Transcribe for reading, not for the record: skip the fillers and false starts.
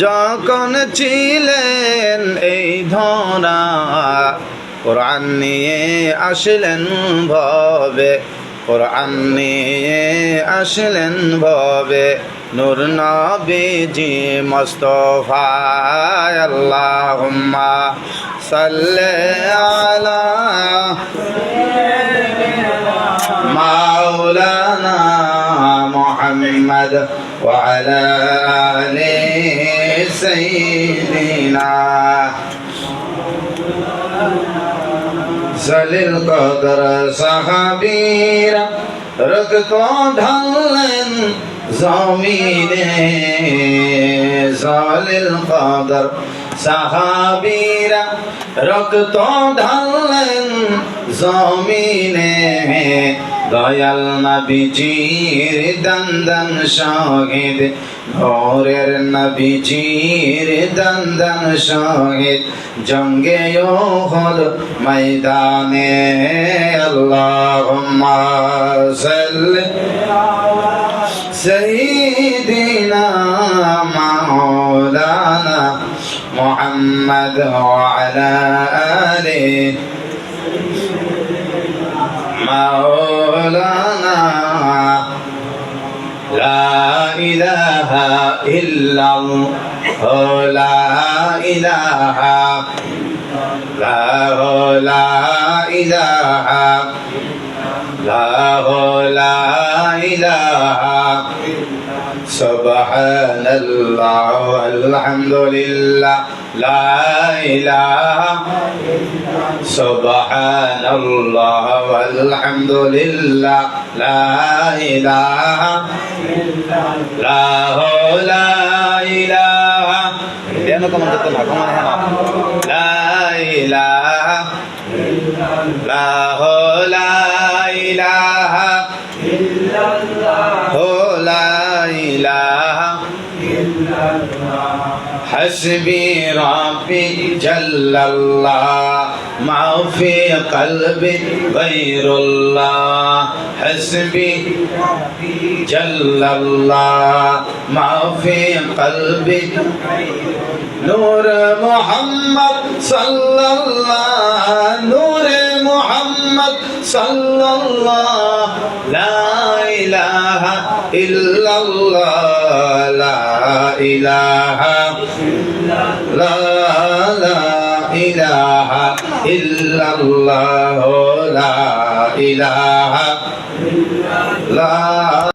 যখন ছিলেন এই ধরা কোরআন নিয়ে আসলেন ভবে, কোরআন নিয়ে আসলেন ভবে, নূর নবীজি মুস্তাফা। আল্লাহুম্মা সাল্লি আলা মাওলানা মুহাম্মদ ওয়া আলা আলি সাইয়্যিদিনা জলিল কদর সাহাবীরা রক্ত ঢাললেন জমিনে, জলিল কদর সাহাবীরা রক্ত ঢাললেন জমিনে, দয়াল নবীজির দন্দন শহীদ, ঘোরের নবীজির দন্দন শহীদ, জঙ্গে উহুদ ময়দানে। আল্লাহুম্মা সাল্লি সাইয়্যিদিনা মাওলানা মুহাম্মদ ওয়া আলা আলিহি মাওলানা। লা ইলাহা ইল্লাল্লাহ, লা ইলাহা, লা ইলাহা, লা ইলাহা, সুবহানাল্লাহ আলহামদুলিল্লাহ, লা ইলাহা, সুবহানাল্লাহ আলহামদুলিল্লাহ, লা ইলাহা, লা ইলাহা, দেনো কমান যত না কমান হ্যাঁ, লা ইলাহা, লা ইলাহা ইল্লাল্লাহ, লা ইলাহা ইল্লাল্লাহ, حسبي ربي جل الله ما في قلبي غير الله، حسبي ربي جل الله ما في قلبي نور محمد صلى الله، نور محمد صلى الله، لا إله إلا الله، لا إله لا إله إلا الله، لا إله لا